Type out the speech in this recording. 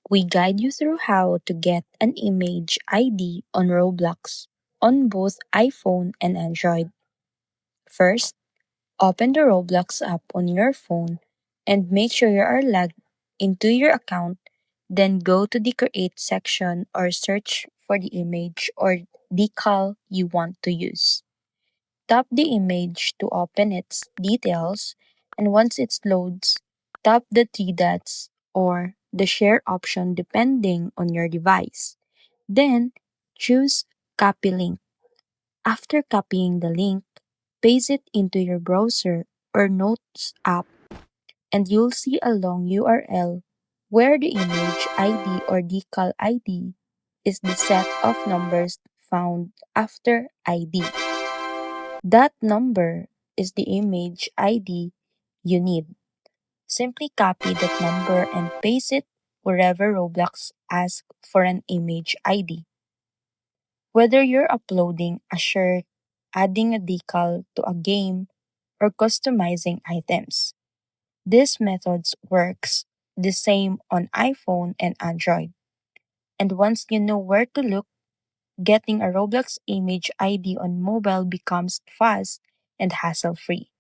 We guide you through how to get an image ID on Roblox on both iPhone and Android. First, open the Roblox app on your phone and make sure you are logged into your account. Then go to the Create section or search for the image or decal you want to use. Tap the image to open its details, and once it loads, tap the three dots or the share option depending on your device. Then choose Copy Link. After copying the link, paste it into your browser or Notes app, and you'll see a long URL where the image ID or decal ID is the set of numbers found after ID. That number is the image ID you need. Simply copy that number and paste it wherever Roblox asks for an image ID. Whether you're uploading a shirt, adding a decal to a game, or customizing items, this method works the same on iPhone and Android. And once you know where to look, getting a Roblox image ID on mobile becomes fast and hassle-free.